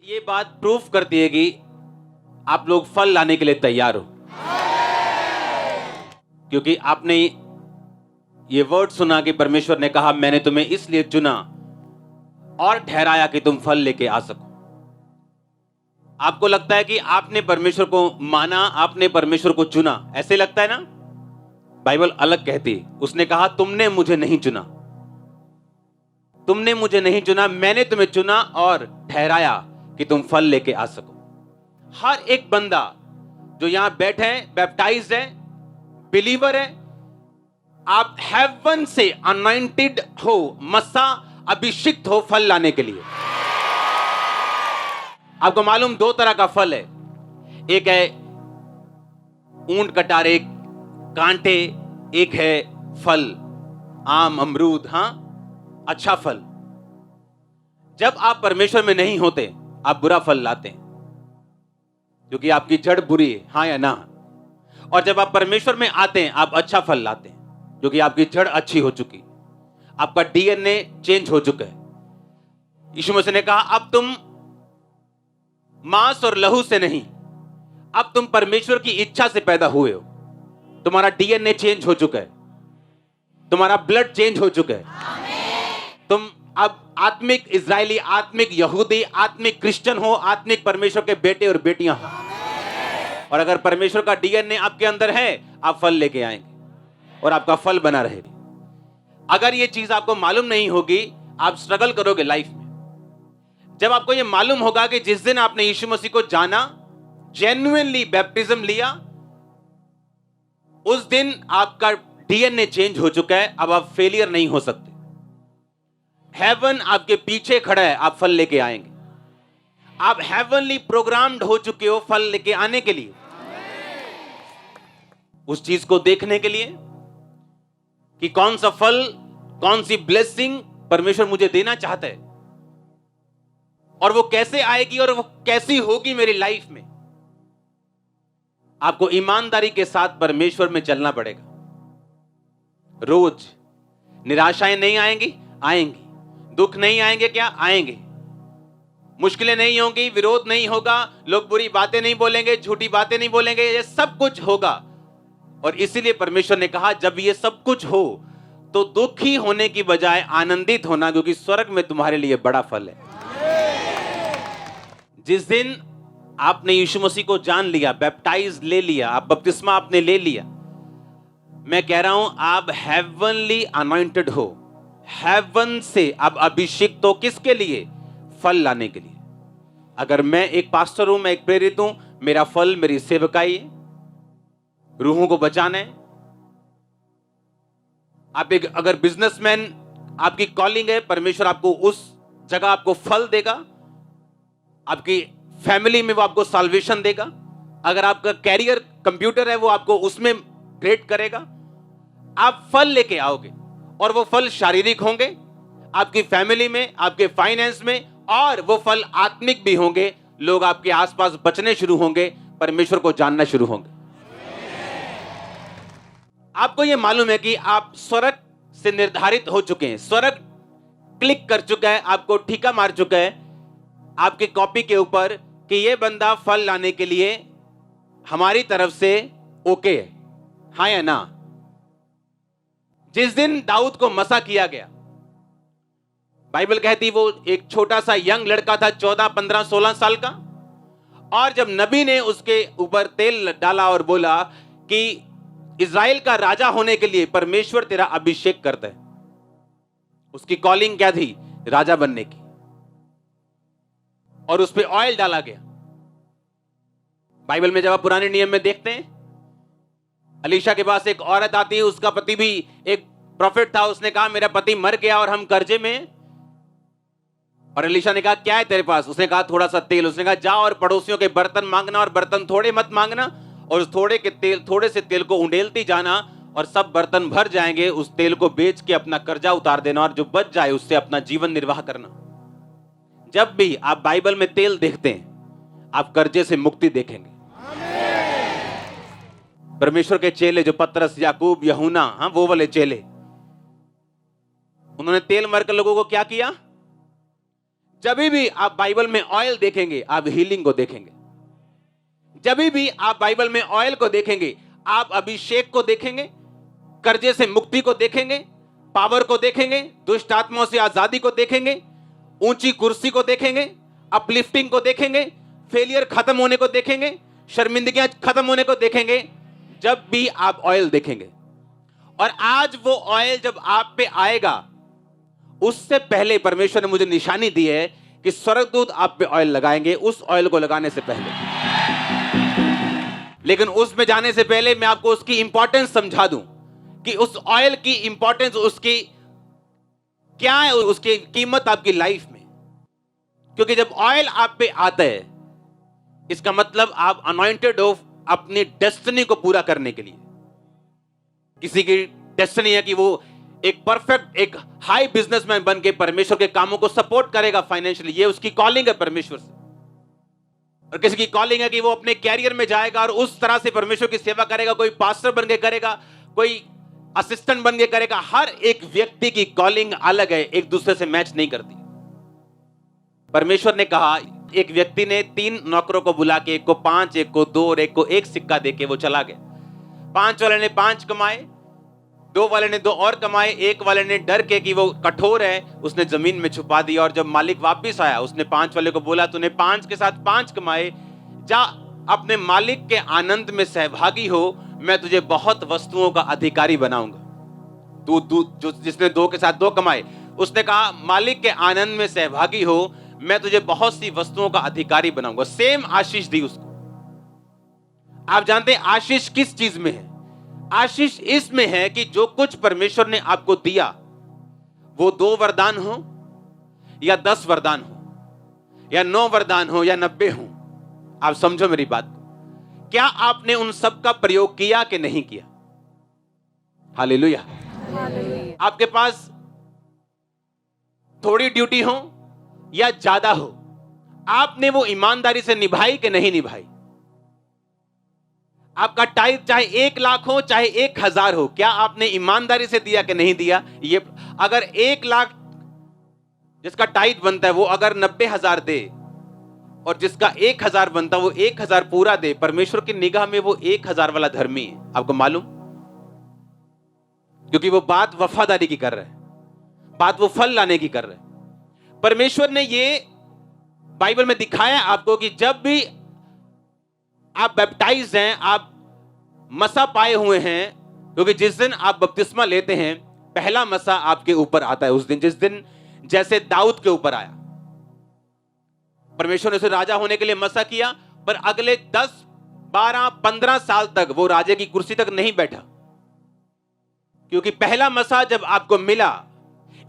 ये बात प्रूफ करती है कि आप लोग फल लाने के लिए तैयार हो, क्योंकि आपने ये वर्ड सुना कि परमेश्वर ने कहा मैंने तुम्हें इसलिए चुना और ठहराया कि तुम फल लेके आ सको। आपको लगता है कि आपने परमेश्वर को माना, आपने परमेश्वर को चुना, ऐसे लगता है ना? बाइबल अलग कहती है, उसने कहा तुमने मुझे नहीं चुना, तुमने मुझे नहीं चुना, मैंने तुम्हें चुना और ठहराया कि तुम फल लेके आ सको। हर एक बंदा जो यहां बैठे हैं, बैप्टाइज्ड है, बिलीवर है, आप हेवन से अनॉइंटेड हो, मसा अभिषिक्त हो फल लाने के लिए। आपको मालूम दो तरह का फल है, एक है ऊंट कटारे कांटे, एक है फल आम अमरूद, हां अच्छा फल। जब आप परमेश्वर में नहीं होते आप बुरा फल लाते हैं क्योंकि आपकी जड़ बुरी है, हां या ना? और जब आप परमेश्वर में आते हैं आप अच्छा फल लाते हैं क्योंकि आपकी जड़ अच्छी हो चुकी, आपका डीएनए चेंज हो चुका है। यीशु मसीह ने कहा अब तुम मांस और लहू से नहीं, अब तुम परमेश्वर की इच्छा से पैदा हुए हो। तुम्हारा डीएनए चेंज हो चुका है, तुम्हारा ब्लड चेंज हो चुका है। तुम अब आत्मिक इजरायली, आत्मिक यहूदी, आत्मिक क्रिश्चियन हो, आत्मिक परमेश्वर के बेटे और बेटियां हो। और अगर परमेश्वर का डीएनए आपके अंदर है आप फल लेके आएंगे और आपका फल बना रहेगा। अगर ये चीज आपको मालूम नहीं होगी आप स्ट्रगल करोगे लाइफ में। जब आपको ये मालूम होगा कि जिस दिन आपने यीशु मसीह को जाना, जेन्युइनली बैप्टिज्म लिया, उस दिन आपका डीएनए चेंज हो चुका है। अब आप फेलियर नहीं हो सकते। हेवन आपके पीछे खड़ा है, आप फल लेके आएंगे। आप हेवनली प्रोग्राम्ड हो चुके हो फल लेके आने के लिए, उस चीज को देखने के लिए कि कौन सा फल, कौन सी ब्लेसिंग परमेश्वर मुझे देना चाहता है और वो कैसे आएगी और वो कैसी होगी मेरी लाइफ में। आपको ईमानदारी के साथ परमेश्वर में चलना पड़ेगा। रोज निराशाएं नहीं आएंगी, आएंगी। दुख नहीं आएंगे क्या? आएंगे। मुश्किलें नहीं होंगी, विरोध नहीं होगा, लोग बुरी बातें नहीं बोलेंगे, झूठी बातें नहीं बोलेंगे, ये सब कुछ होगा। और इसीलिए परमेश्वर ने कहा जब ये सब कुछ हो तो दुखी होने की बजाय आनंदित होना, क्योंकि स्वर्ग में तुम्हारे लिए बड़ा फल है। जिस दिन आपने यीशु मसीह को जान लिया, बैप्टाइज ले लिया, आप बपतिस्मा आपने ले लिया, मैं कह रहा हूं आप हेवनली अनॉइंटेड हो, हेवन से अब अभिषिक्त हो। किसके लिए? फल लाने के लिए। अगर मैं एक पास्टर हूं, मैं एक प्रेरित हूं, मेरा फल मेरी सेवकाई है, रूहों को बचाना है। आप एक अगर बिजनेसमैन, आपकी कॉलिंग है, परमेश्वर आपको उस जगह आपको फल देगा, आपकी फैमिली में वो आपको साल्वेशन देगा। अगर आपका कैरियर कंप्यूटर है वो आपको उसमें ग्रेड करेगा। आप फल लेके आओगे और वो फल शारीरिक होंगे आपकी फैमिली में, आपके फाइनेंस में, और वो फल आत्मिक भी होंगे। लोग आपके आसपास बचने शुरू होंगे, परमेश्वर को जानना शुरू होंगे। आपको यह मालूम है कि आप स्वर्ग से निर्धारित हो चुके हैं, स्वर्ग क्लिक कर चुका है, आपको ठीका मार चुका है आपकी कॉपी के ऊपर कि यह बंदा फल लाने के लिए हमारी तरफ से ओके है, हाँ या ना? जिस दिन दाऊद को मसा किया गया, बाइबल कहती वो एक छोटा सा यंग लड़का था, 14, 15, 16 साल का, और जब नबी ने उसके ऊपर तेल डाला और बोला कि इज़राइल का राजा होने के लिए परमेश्वर तेरा अभिषेक करता है, उसकी कॉलिंग क्या थी? राजा बनने की। और उस पे ऑयल डाला गया। बाइबल में जब आप पुराने नियम में देखते हैं, अलीशा के पास एक औरत आती है, उसका पति भी एक प्रॉफिट था, उसने कहा मेरा पति मर गया और हम कर्जे में हैं। और अलीशा ने कहा क्या है तेरे पास? उसने कहा थोड़ा सा तेल। उसने कहा जाओ और पड़ोसियों के बर्तन मांगना, और बर्तन थोड़े मत मांगना, और उस थोड़े से तेल को उंडेलती जाना और सब बर्तन भर जाएंगे। उस तेल को बेच के अपना कर्जा उतार देना और जो बच जाए उससे अपना जीवन निर्वाह करना। जब भी आप बाइबल में तेल देखते हैं आप कर्जे से मुक्ति देखेंगे। परमेश्वर के चेले जो पतरस, याकूब, यूहन्ना, हाँ वो वाले चेले, उन्होंने तेल मरकर लोगों को क्या किया? जब भी आप बाइबल में ऑयल देखेंगे आप हीलिंग को देखेंगे। जब भी आप बाइबल में ऑयल को देखेंगे आप अभिषेक को देखेंगे, कर्जे से मुक्ति को देखेंगे, पावर को देखेंगे, दुष्ट आत्माओं से आजादी को देखेंगे, ऊंची कुर्सी को देखेंगे, अपलिफ्टिंग को देखेंगे, फेलियर खत्म होने को देखेंगे, शर्मिंदगियां खत्म होने को देखेंगे जब भी आप ऑयल देखेंगे। और आज वो ऑयल जब आप पे आएगा, उससे पहले परमेश्वर ने मुझे निशानी दी है कि स्वर्गदूत आप पे ऑयल लगाएंगे उस ऑयल को लगाने से पहले। लेकिन उसमें जाने से पहले मैं आपको उसकी इंपॉर्टेंस समझा दूं कि उस ऑयल की इंपॉर्टेंस, उसकी क्या है, उसकी कीमत आपकी लाइफ में। क्योंकि जब ऑयल आप पे आता है इसका मतलब आप अनॉइंटेड हो अपनी डेस्टिनी को पूरा करने के लिए। किसी की डेस्टिनी है कि वो एक परफेक्ट, एक हाई बिजनेसमैन बन के परमेश्वर के कामों को सपोर्ट करेगा फाइनेंशियली, ये उसकी कॉलिंग है परमेश्वर से। और किसी की कॉलिंग है कि वो अपने कैरियर में जाएगा और उस तरह से परमेश्वर की सेवा करेगा, कोई पास्टर बन के करेगा, कोई असिस्टेंट बन के करेगा। हर एक व्यक्ति की कॉलिंग अलग है, एक दूसरे से मैच नहीं करती। परमेश्वर ने कहा, एक व्यक्ति ने 3 नौकरों को बुला के, एक को 5, एक को 2 और एक को 1 सिक्का देके वो चला गया। 5 वाले ने 5 कमाए, 2 वाले ने 2 और कमाए, 1 वाले ने डर के कि वो कठोर है उसने जमीन में छुपा दिया। और जब मालिक वापस आया उसने 5 वाले को बोला, तूने 5 के साथ 5 कमाए, जा अपने मालिक के आनंद में सहभागी हो, मैं तुझे बहुत वस्तुओं का अधिकारी बनाऊंगा। तू जिसने 2 के साथ 2 कमाए उसने कहा, मालिक के आनंद में सहभागी हो, मैं तुझे बहुत सी वस्तुओं का अधिकारी बनाऊंगा। सेम आशीष दी उसको। आप जानते हैं आशीष किस चीज में है? आशीष इसमें है कि जो कुछ परमेश्वर ने आपको दिया, वो 2 वरदान हो या 10 वरदान हो या 9 वरदान हो या 90 हो, आप समझो मेरी बात को। क्या आपने उन सब का प्रयोग किया कि नहीं किया? हालेलुया। आपके पास थोड़ी ड्यूटी हो या ज्यादा हो, आपने वो ईमानदारी से निभाई कि नहीं निभाई? आपका टाइप चाहे 1 लाख हो चाहे 1000 हो, क्या आपने ईमानदारी से दिया कि नहीं दिया? ये अगर 1 लाख जिसका टाइप बनता है वो अगर 90,000 दे और जिसका 1000 बनता है वो 1000 पूरा दे, परमेश्वर की निगाह में वो 1000 वाला धर्मी है। आपको मालूम? क्योंकि वो बात वफादारी की कर रहा है, बात वो फल लाने की कर रहा है। परमेश्वर ने ये बाइबल में दिखाया आपको कि जब भी आप बैप्टाइज हैं, आप मसा पाए हुए हैं, क्योंकि जिस दिन आप बपतिस्मा लेते हैं पहला मसा आपके ऊपर आता है उस दिन, जिस दिन जैसे दाऊद के ऊपर आया। परमेश्वर ने उसे राजा होने के लिए मसा किया, पर अगले 10, 12, 15 साल तक वो राजे की कुर्सी तक नहीं बैठा। क्योंकि पहला मसा जब आपको मिला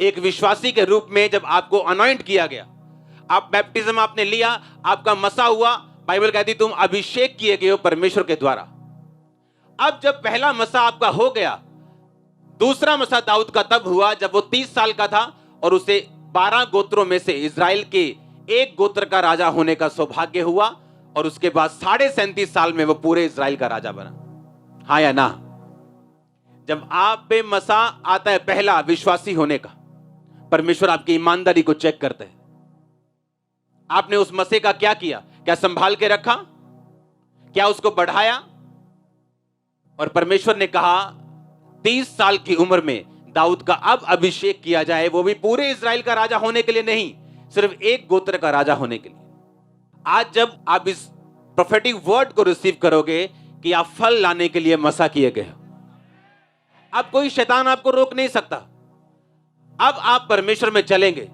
एक विश्वासी के रूप में, जब आपको अनॉइंट किया गया, आप बैप्टिज्म आपने लिया, आपका मसा हुआ, बाइबल कहती तुम अभिषेक किए गए हो परमेश्वर के द्वारा। अब जब पहला मसा आपका हो गया, दूसरा मसा दाऊद का तब हुआ जब वो 30 साल का था और उसे 12 गोत्रों में से इजराइल के एक गोत्र का राजा होने का सौभाग्य हुआ। और उसके बाद 37.5 साल में वो पूरे इजराइल का राजा बना। हाँ या ना? जब आप पे मसा आता है पहला विश्वासी होने का, परमेश्वर आपकी ईमानदारी को चेक करते हैं। आपने उस मसे का क्या किया? क्या संभाल के रखा? क्या उसको बढ़ाया? और परमेश्वर ने कहा 30 साल की उम्र में दाऊद का अब अभिषेक किया जाए, वो भी पूरे इजराइल का राजा होने के लिए नहीं, सिर्फ एक गोत्र का राजा होने के लिए। आज जब आप इस प्रोफेटिक वर्ड को रिसीव करोगे कि आप फल लाने के लिए मसा किए गए हो, अब कोई शैतान आपको रोक नहीं सकता। अब आप परमेश्वर में चलेंगे,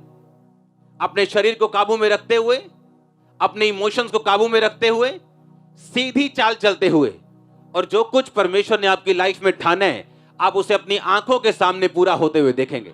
अपने शरीर को काबू में रखते हुए, अपने इमोशंस को काबू में रखते हुए, सीधी चाल चलते हुए, और जो कुछ परमेश्वर ने आपकी लाइफ में ठाना है आप उसे अपनी आंखों के सामने पूरा होते हुए देखेंगे।